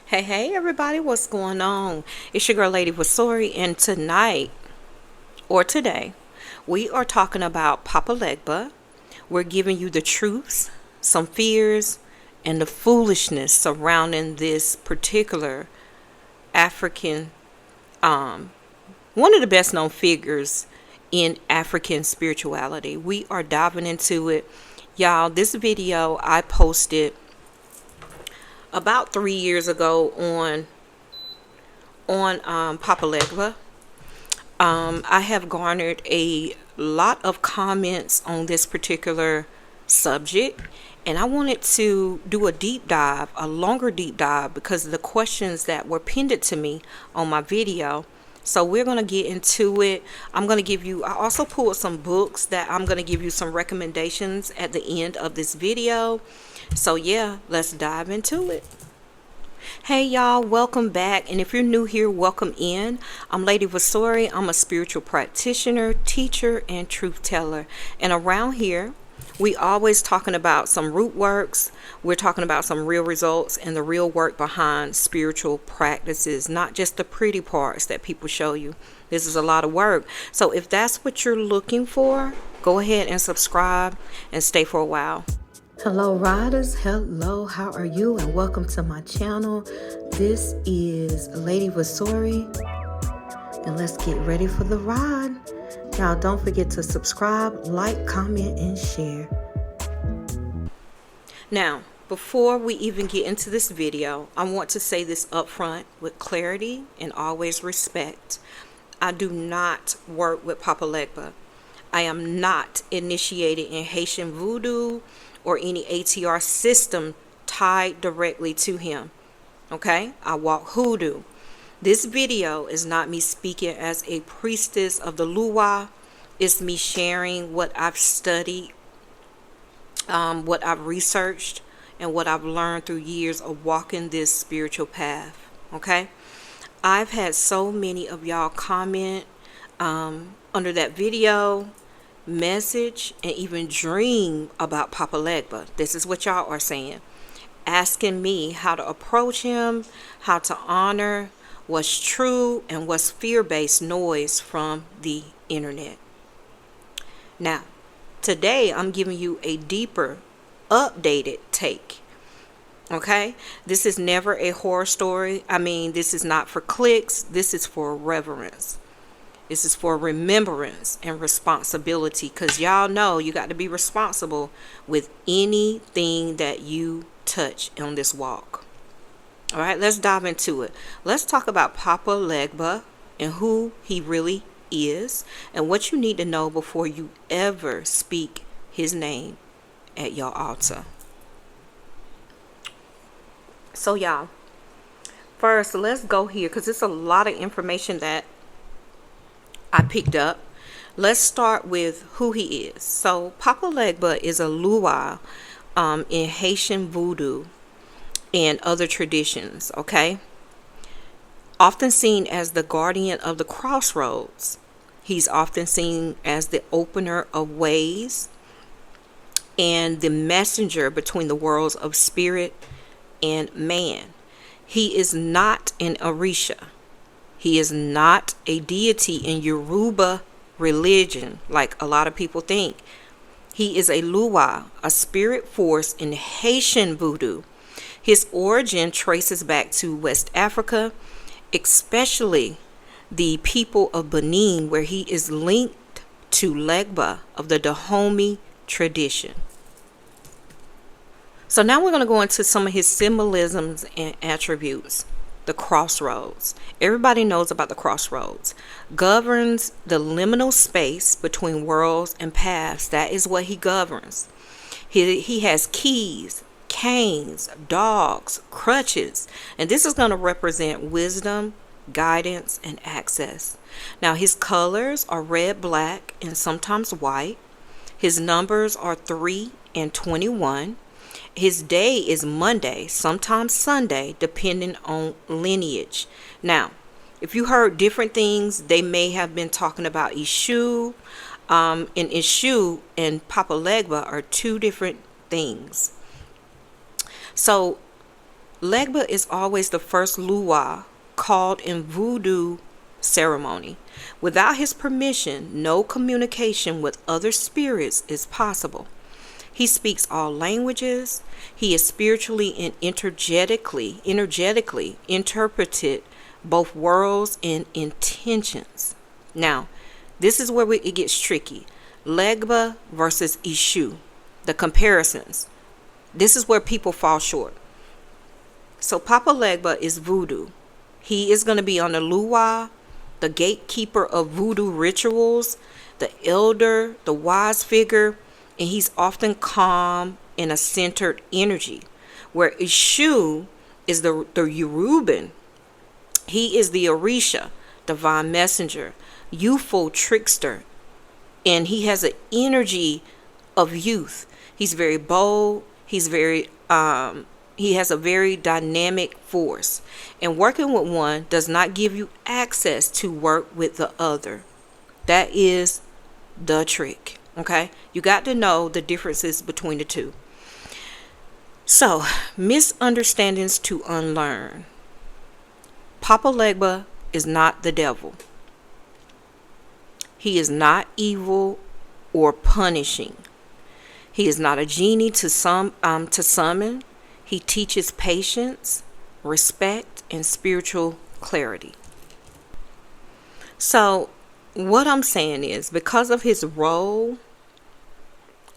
Hey everybody, what's going on? It's your girl Lady Vasori, and tonight or today we are talking about Papa Legba. We're giving you the truths, some fears, and the foolishness surrounding this particular African, one of the best known figures in African spirituality. We are diving into it. Y'all, this video I posted about 3 years ago on Papa Legba. I have garnered a lot of comments on this particular subject, and I wanted to do a deep dive, a longer deep dive, because of the questions that were pinned to me on my video. So we're going to get into it. I also pulled some books that I'm going to give you some recommendations at the end of this video. So yeah, let's dive into it. Hey y'all, welcome back. And if you're new here, welcome in. I'm Lady Vasori. I'm a spiritual practitioner, teacher, and truth teller. And around here, we always talking about some root works. We're talking about some real results and the real work behind spiritual practices, not just the pretty parts that people show you. This is a lot of work. So if that's what you're looking for, go ahead and subscribe and stay for a while. Hello riders, hello, how are you? And welcome to my channel. This is Lady Vasori, and let's get ready for the ride. Y'all don't forget to subscribe, like, comment, and share. Now, before we even get into this video, I want to say this up front with clarity and always respect. I do not work with Papa Legba. I am not initiated in Haitian Voodoo or any ATR system tied directly to him. Okay? I walk Hoodoo. This video is not me speaking as a priestess of the Luwa. It's me sharing what I've studied, what I've researched, and what I've learned through years of walking this spiritual path. Okay? I've had so many of y'all comment under that video, message, and even dream about Papa Legba. This is what y'all are saying, asking me how to approach him, how to honor what's true and what's fear-based noise from the internet. Now, today I'm giving you a deeper, updated take. Okay, this is never a horror story. This is not for clicks. This is for reverence. This is for remembrance and responsibility, because y'all know you got to be responsible with anything that you touch on this walk. All right, let's dive into it. Let's talk about Papa Legba and who he really is and what you need to know before you ever speak his name at your altar. So y'all, first let's go here because it's a lot of information that I picked up. Let's start with who he is. So Papa Legba is a Luwa in Haitian Voodoo and other traditions, okay? Often seen as the guardian of the crossroads. He's often seen as the opener of ways and the messenger between the worlds of spirit and man. He is not an Orisha. He is not a deity in Yoruba religion, like a lot of people think. He is a Luwa, a spirit force in Haitian Voodoo. His origin traces back to West Africa, especially the people of Benin, where he is linked to Legba of the Dahomey tradition. So now we're going to go into some of his symbolisms and attributes. The crossroads. Everybody knows about the crossroads. Governs the liminal space between worlds and paths. That is what he governs. He has keys, canes, dogs, crutches, and this is going to represent wisdom, guidance, and access. Now his colors are red, black, and sometimes white. His numbers are 3 and 21. His day is Monday, sometimes Sunday, depending on lineage. Now, if you heard different things, they may have been talking about Eshu. And Eshu and Papa Legba are two different things. So Legba is always the first Lua called in voodoo ceremony. Without his permission, no communication with other spirits is possible. He speaks all languages. He is spiritually and energetically interpreted both worlds and intentions. Now, this is where it gets tricky. Legba versus Eshu. The comparisons. This is where people fall short. So Papa Legba is voodoo. He is going to be on the Lua, the gatekeeper of voodoo rituals, the elder, the wise figure, and he's often calm in a centered energy. Where Eshu is the Yoruban. He is the Orisha, divine messenger, youthful trickster, and he has an energy of youth. He's very bold. He has a very dynamic force. And working with one does not give you access to work with the other. That is the trick. Okay? You got to know the differences between the two. So, misunderstandings to unlearn. Papa Legba is not the devil. He is not evil or punishing. He is not a genie to summon. He teaches patience, respect, and spiritual clarity. So, what I'm saying is, because of his role,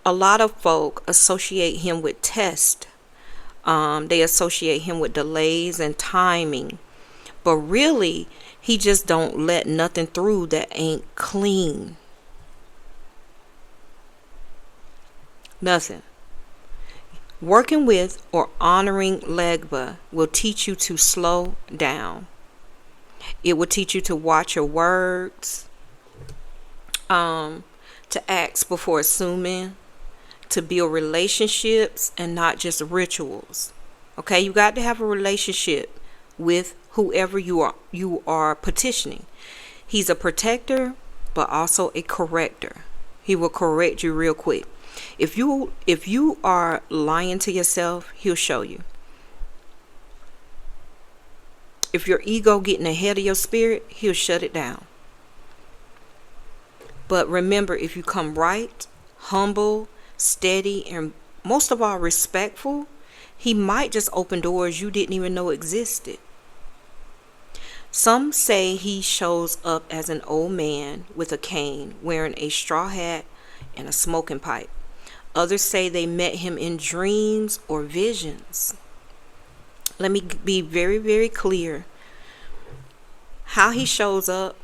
a lot of folk associate him with test. They associate him with delays and timing. But really, he just don't let nothing through that ain't clean. Nothing. Working with or honoring Legba will teach you to slow down. It will teach you to watch your words, to ask before assuming, to build relationships and not just rituals. Okay, you got to have a relationship with whoever you are petitioning. He's a protector, but also a corrector. He will correct you real quick. If you are lying to yourself, he'll show you. If your ego getting ahead of your spirit, he'll shut it down. But remember, if you come right, humble, steady, and most of all respectful, he might just open doors you didn't even know existed. Some say he shows up as an old man with a cane, wearing a straw hat and a smoking pipe. Others say they met him in dreams or visions. Let me be very, very clear. How he shows up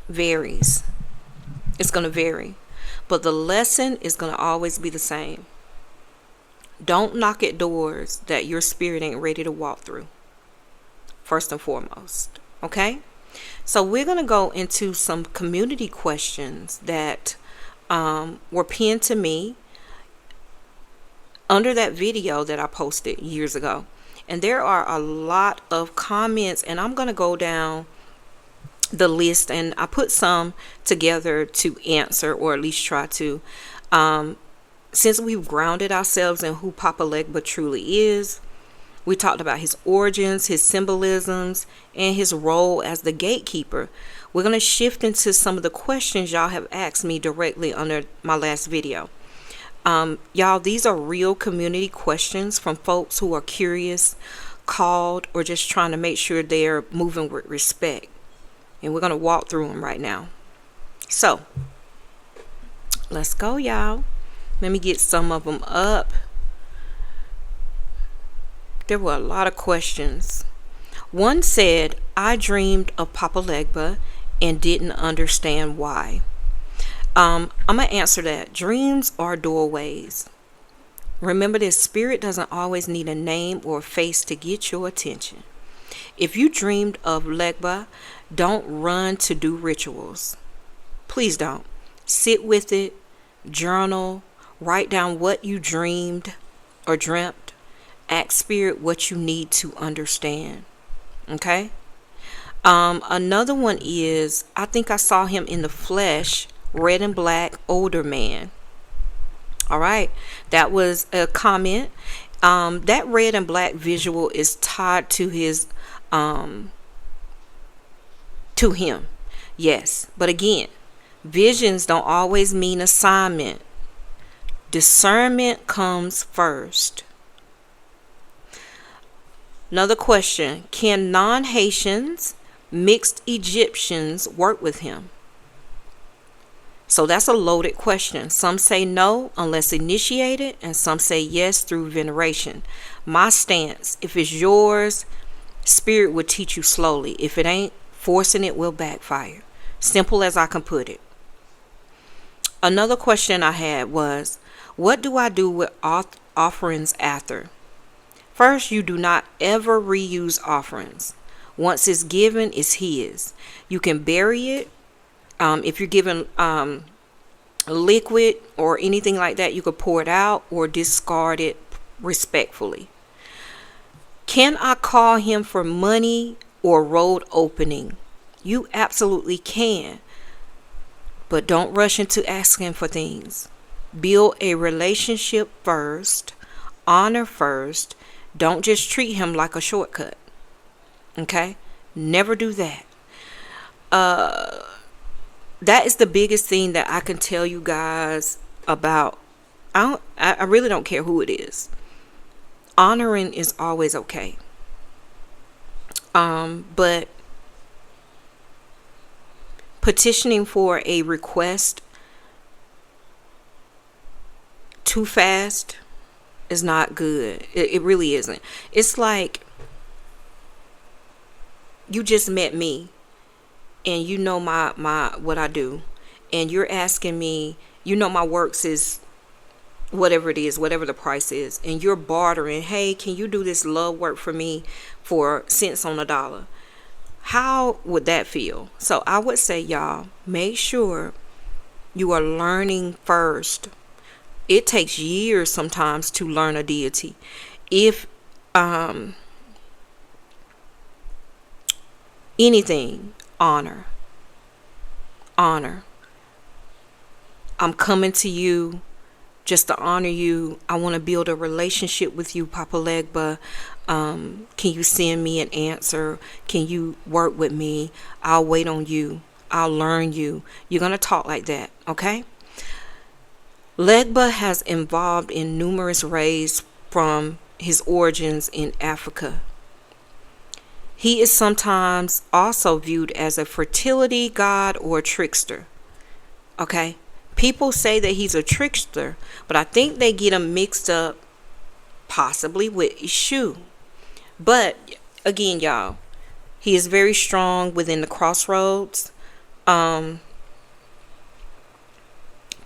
varies. It's going to vary. But the lesson is going to always be the same. Don't knock at doors that your spirit ain't ready to walk through. First and foremost. Okay? So we're going to go into some community questions that were pinned to me under that video that I posted years ago. And there are a lot of comments, and I'm going to go down the list, and I put some together to answer, or at least try to. Since we've grounded ourselves in who Papa Legba truly is, we talked about his origins, his symbolisms, and his role as the gatekeeper. We're going to shift into some of the questions y'all have asked me directly under my last video. Y'all, these are real community questions from folks who are curious, called, or just trying to make sure they're moving with respect. And we're going to walk through them right now. So, let's go, y'all. Let me get some of them up. There were a lot of questions. One said, I dreamed of Papa Legba and didn't understand why. I'm going to answer that. Dreams are doorways. Remember this, spirit doesn't always need a name or a face to get your attention. If you dreamed of Legba, don't run to do rituals. Please don't. Sit with it, journal, write down what you dreamed or dreamt. Ask spirit what you need to understand. Okay? Another one is, I think I saw him in the flesh, red and black, older man. All right. That was a comment. That red and black visual is tied to his to him. Yes. But again, visions don't always mean assignment. Discernment comes first. Another question. Can non-Haitians, mixed Egyptians work with him? So that's a loaded question. Some say no unless initiated, and some say yes through veneration. My stance, if it's yours, spirit will teach you slowly. If it ain't, forcing it will backfire. Simple as I can put it. Another question I had was, what do I do with offerings after? First, you do not ever reuse offerings. Once it's given, it's his. You can bury it. If you're given liquid or anything like that, you could pour it out or discard it respectfully. Can I call him for money or road opening? You absolutely can. But don't rush into asking for things. Build a relationship first. Honor first. Don't just treat him like a shortcut. Okay? Never do that. That is the biggest thing that I can tell you guys about. I really don't care who it is. Honoring is always okay. But petitioning for a request too fast is not good. It really isn't. It's like you just met me and you know my what I do, and you're asking me, you know, my works is whatever it is, whatever the price is, and you're bartering, hey, can you do this love work for me for cents on a dollar? How would that feel? So I would say, y'all, make sure you are learning first. It takes years sometimes to learn a deity. If anything, honor. I'm coming to you just to honor you. I want to build a relationship with you, Papa Legba. Can you send me an answer? Can you work with me? I'll wait on you. I'll learn you. You're going to talk like that, okay? Legba has evolved in numerous ways from his origins in Africa. He is sometimes also viewed as a fertility god or a trickster. Okay? People say that he's a trickster, but I think they get him mixed up possibly with Eshu. But again, y'all, he is very strong within the crossroads.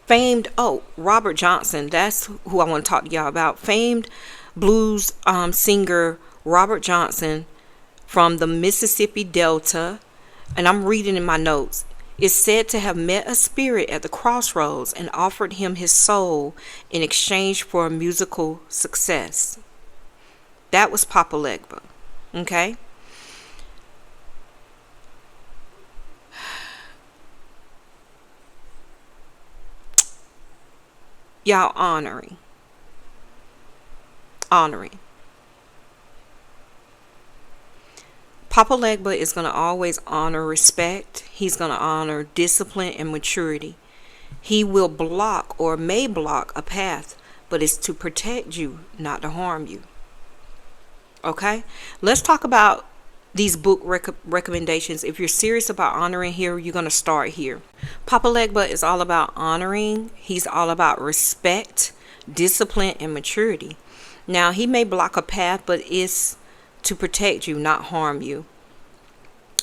Famed, Robert Johnson, that's who I want to talk to y'all about. Famed blues singer Robert Johnson from the Mississippi Delta, and I'm reading in my notes, is said to have met a spirit at the crossroads and offered him his soul in exchange for musical success. That was Papa Legba. Okay? Y'all honoring. Papa Legba is going to always honor respect. He's going to honor discipline and maturity. He will block or may block a path, but it's to protect you, not to harm you. Okay? Let's talk about these book recommendations. If you're serious about honoring here, you're going to start here. Papa Legba is all about honoring. He's all about respect, discipline, and maturity. Now, he may block a path, but it's to protect you, not harm you.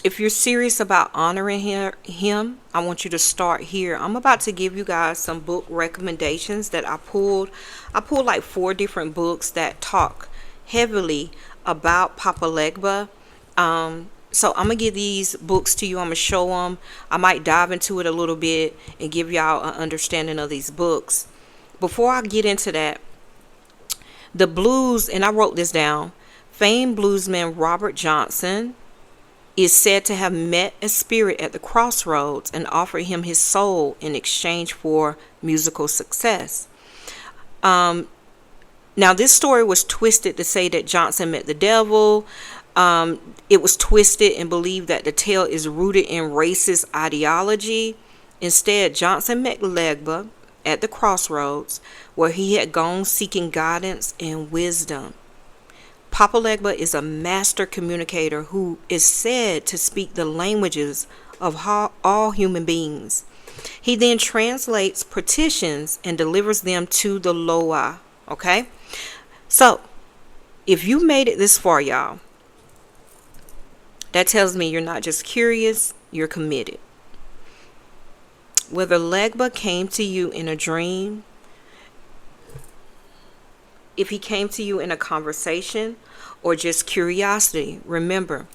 If you're serious about honoring him, I want you to start here. I'm about to give you guys some book recommendations that I pulled. I pulled like 4 different books that talk heavily about Papa Legba. So I'm gonna give these books to you. I'm gonna show them. I might dive into it a little bit and give y'all an understanding of these books. Before I get into that, the blues, and I wrote this down, famed bluesman Robert Johnson is said to have met a spirit at the crossroads and offered him his soul in exchange for musical success. Now, this story was twisted to say that Johnson met the devil. It was twisted and believed that the tale is rooted in racist ideology. Instead, Johnson met Legba at the crossroads where he had gone seeking guidance and wisdom. Papa Legba is a master communicator who is said to speak the languages of all human beings. He then translates petitions and delivers them to the Loa. Okay? So, if you made it this far, y'all, that tells me you're not just curious, you're committed. Whether Legba came to you in a dream, if he came to you in a conversation, or just curiosity, remember,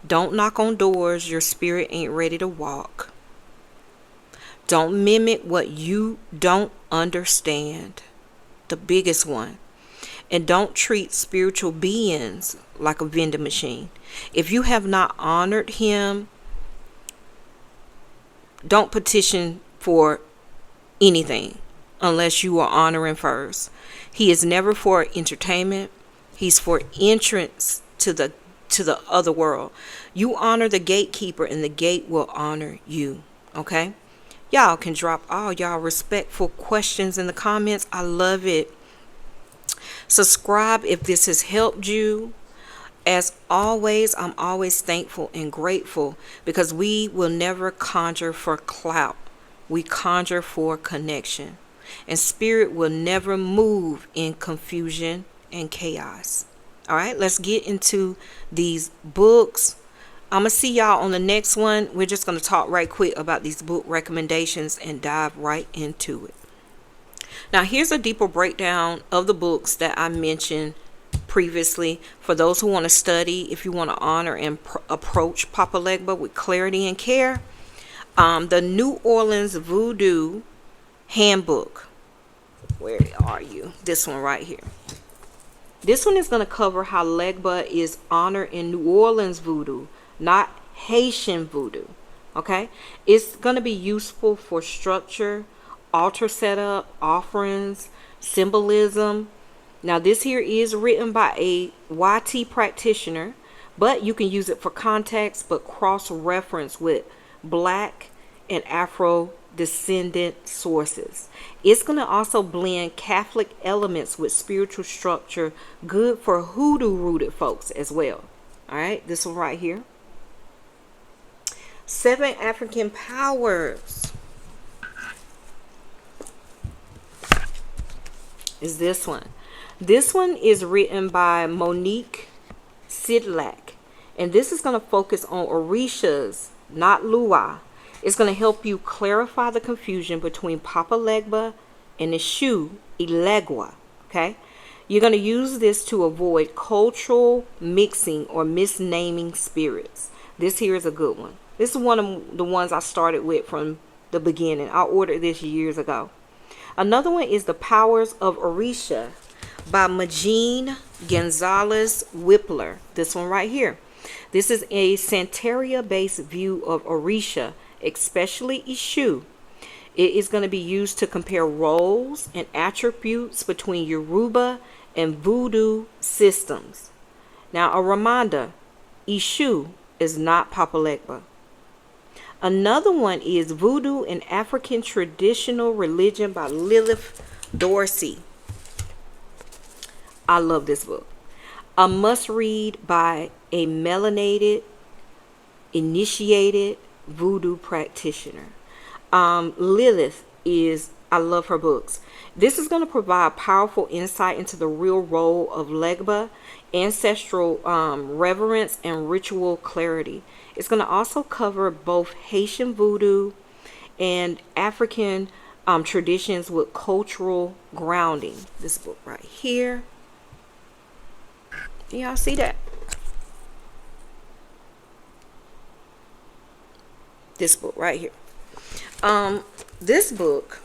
don't knock on doors your spirit ain't ready to walk. Don't mimic what you don't understand. The biggest one. And don't treat spiritual beings like a vending machine. If you have not honored him, don't petition for anything unless you are honoring first. He is never for entertainment. He's for entrance to the other world. You honor the gatekeeper and the gate will honor you. Okay? Y'all can drop all y'all respectful questions in the comments. I love it. Subscribe if this has helped you. As always, I'm always thankful and grateful because we will never conjure for clout. We conjure for connection. And spirit will never move in confusion and chaos. All right, let's get into these books. I'm going to see y'all on the next one. We're just going to talk right quick about these book recommendations and dive right into it. Now, here's a deeper breakdown of the books that I mentioned previously for those who want to study, if you want to honor and approach Papa Legba with clarity and care. The New Orleans Voodoo Handbook. Where are you? This one right here. This one is going to cover how Legba is honored in New Orleans voodoo, not Haitian voodoo. Okay? It's going to be useful for structure, altar setup, offerings, symbolism. Now, this here is written by a YT practitioner, but you can use it for context, but cross-reference with Black and Afro-descendant sources. It's going to also blend Catholic elements with spiritual structure, good for Hoodoo-rooted folks as well. All right, this one right here. 7 African Powers is this one. This one is written by Monique Sidlak, and this is going to focus on Orishas, not Lua. It's going to help you clarify the confusion between Papa Legba and Eshu Ilegwa. Okay, you're going to use this to avoid cultural mixing or misnaming spirits. This here is a good one. This is one of the ones I started with from the beginning. I ordered this years ago. Another one is The Powers of Orisha by Majine Gonzalez Whippler. This one right here. This is a Santeria-based view of Orisha, especially Eshu. It is going to be used to compare roles and attributes between Yoruba and Voodoo systems. Now, a reminder, Eshu is not Papa Legba. Another one is Voodoo and African Traditional Religion by Lilith Dorsey. I love this book. A must read by a melanated, initiated Voodoo practitioner. Lilith is, I love her books. This is going to provide powerful insight into the real role of Legba, ancestral reverence, and ritual clarity. It's going to also cover both Haitian Voodoo and African traditions with cultural grounding. This book right here. Y'all see that? This book right here. This book,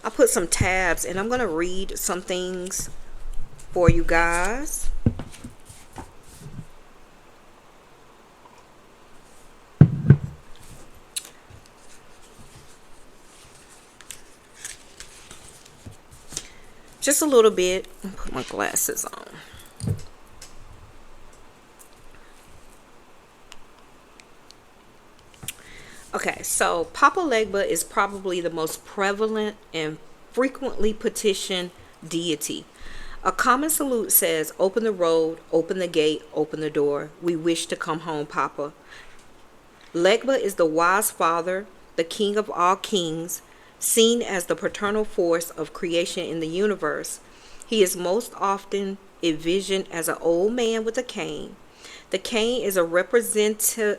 I put some tabs and I'm going to read some things for you guys. just a little bit. Put my glasses on. Okay, so Papa Legba is probably the most prevalent and frequently petitioned deity. A common salute says, "Open the road, open the gate, open the door. We wish to come home, Papa." Legba is the wise father, the king of all kings, seen as the paternal force of creation in the universe. He is most often envisioned as an old man with a cane. The cane is a representative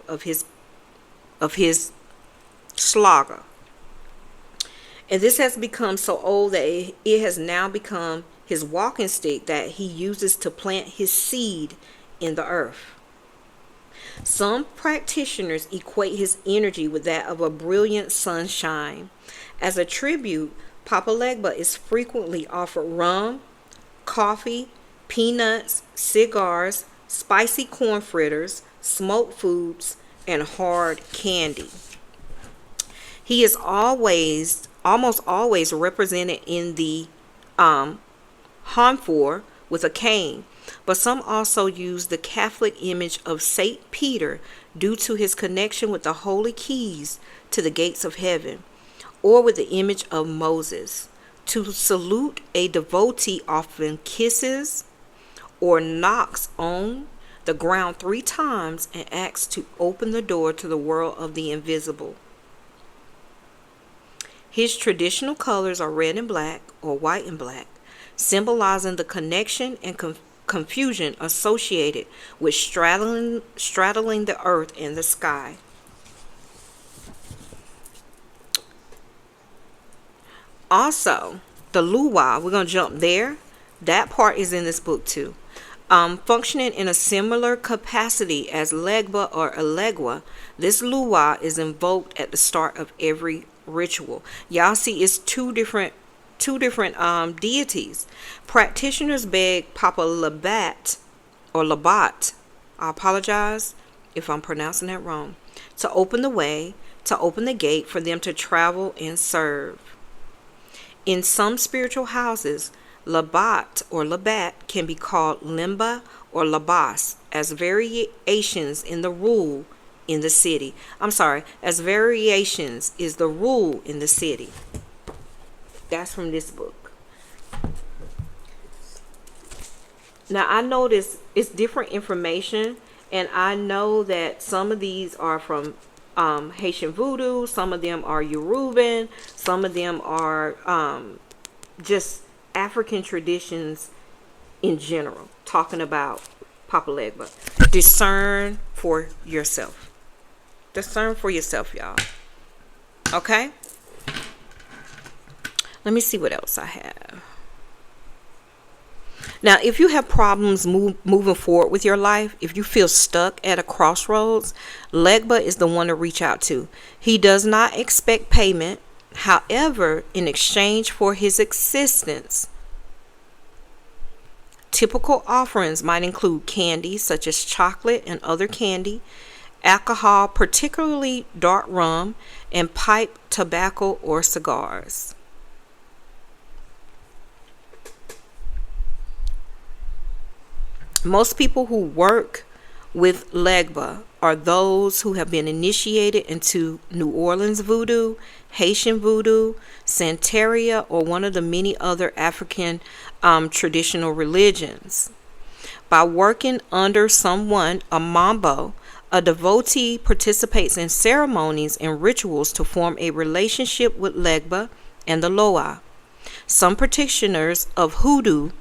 of his slaughter. And this has become so old that it has now become his walking stick that he uses to plant his seed in the earth. Some practitioners equate his energy with that of a brilliant sunshine. As a tribute, Papa Legba is frequently offered rum, coffee, peanuts, cigars, spicy corn fritters, smoked foods, and hard candy. He is almost always represented in the honfor with a cane, but some also use the Catholic image of Saint Peter due to his connection with the holy keys to the gates of heaven, or with the image of Moses. To salute, a devotee often kisses or knocks on the ground 3 times and asks to open the door to the world of the invisible. His traditional colors are red and black or white and black, symbolizing the connection and confusion associated with straddling the earth and the sky. Also, the luau, we're going to jump there. That part is in this book too. Functioning in a similar capacity as Legba or Elegua, this luau is invoked at the start of every ritual. Y'all see, it's two different deities. Practitioners beg Papa Labat or Labat, I apologize if I'm pronouncing that wrong, to open the way, to open the gate for them to travel and serve. In some spiritual houses, Labat or Labat can be called Limba or Labas as variations in the rule in the city. As variations is the rule in the city. That's from this book. Now I notice it's different information, and I know that some of these are from Haitian Voodoo, some of them are Yoruban, some of them are just African traditions in general, talking about Papa Legba. Discern for yourself. Discern for yourself, y'all. Okay? Let me see what else I have. Now, if you have problems moving forward with your life, if you feel stuck at a crossroads, Legba is the one to reach out to. He does not expect payment. However, in exchange for his assistance, typical offerings might include candy such as chocolate and other candy, alcohol, particularly dark rum, and pipe, tobacco, or cigars. Most people who work with Legba are those who have been initiated into New Orleans Voodoo, Haitian Voodoo, Santeria, or one of the many other African traditional religions. By working under someone, a mambo, a devotee participates in ceremonies and rituals to form a relationship with Legba and the Loa. Some practitioners of Hoodoo,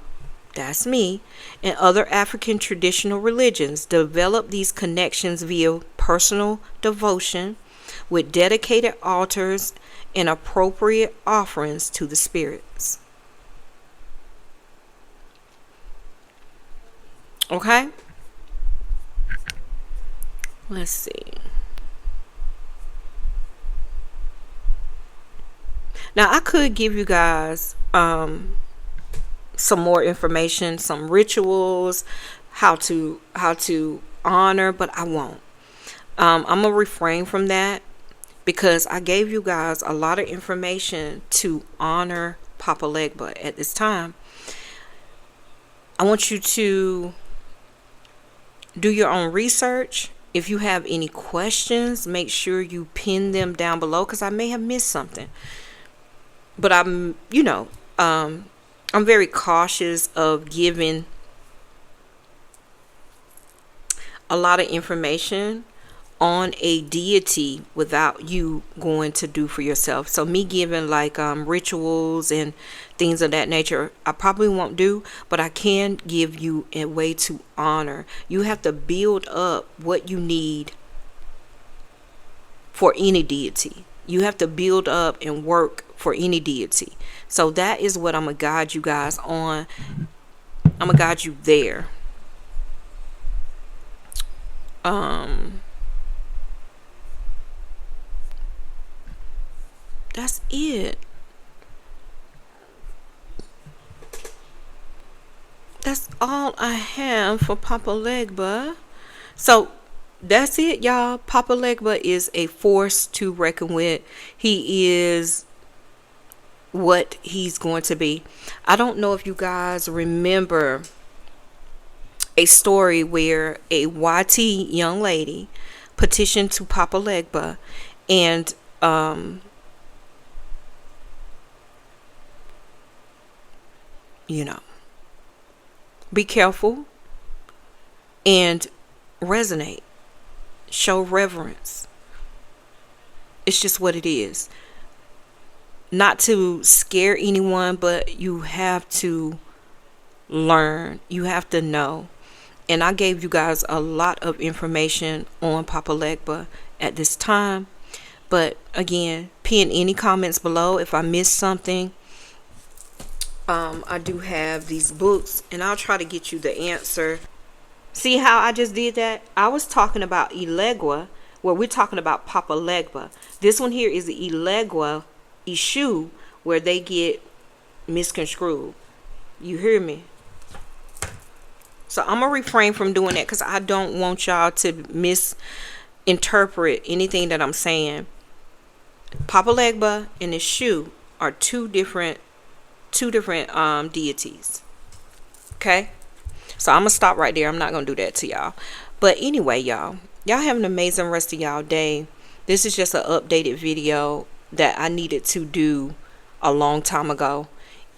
that's me, and other African traditional religions develop these connections via personal devotion with dedicated altars and appropriate offerings to the spirits. Okay? Let's see. Now, I could give you guys some more information, some rituals, how to honor, but I won't. I'm gonna refrain from that because I gave you guys a lot of information to honor Papa Legba at this time. I want you to do your own research. If you have any questions, make sure you pin them down below, because I may have missed something. But I'm very cautious of giving a lot of information on a deity without you going to do for yourself. So me giving like rituals and things of that nature, I probably won't do, but I can give you a way to honor. You have to build up what you need for any deity. You have to build up and work for any deity. So that is what I'm gonna guide you guys on. I'm gonna guide you there. That's it. That's all I have for Papa Legba. So that's it, y'all. Papa Legba is a force to reckon with. He is what he's going to be. I don't know if you guys remember a story where a YT young lady petitioned to Papa Legba, and be careful and resonate. Show reverence. It's just what it is. Not to scare anyone, but you have to learn. You have to know. And I gave you guys a lot of information on Papa Legba at this time. But again, pin any comments below if I missed something. I do have these books, and I'll try to get you the answer. See how I just did that? I was talking about Elegua, where we're talking about Papa Legba. This one here is the Elegua Eshu, where they get misconstrued. You hear me? So I'm gonna refrain from doing that, because I don't want y'all to misinterpret anything that I'm saying. Papa Legba and Eshu are two different deities. Okay, so I'm gonna stop right there. I'm not gonna do that to y'all. But anyway, y'all have an amazing rest of y'all day. This is just an updated video that I needed to do a long time ago,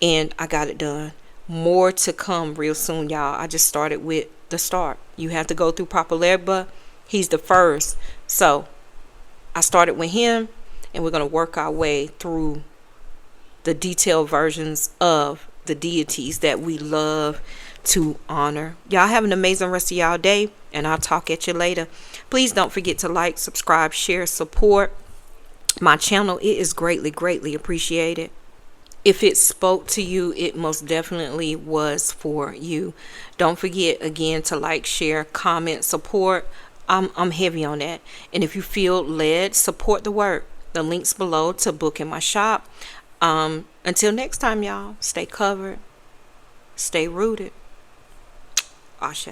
and I got it done. More to come real soon, y'all. I just started with the start. You have to go through Papa Legba. He's the first. So I started with him, and we're gonna work our way through the detailed versions of the deities that we love to honor. Y'all have an amazing rest of y'all day, and I'll talk at you later. Please don't forget to like, subscribe, share, support my channel. It is greatly appreciated. If it spoke to you, it most definitely was for you. Don't forget again to like, share, comment, support. I'm heavy on that. And if you feel led, support the work. The links below to book in my shop. Until next time, y'all, stay covered, stay rooted. Ashe.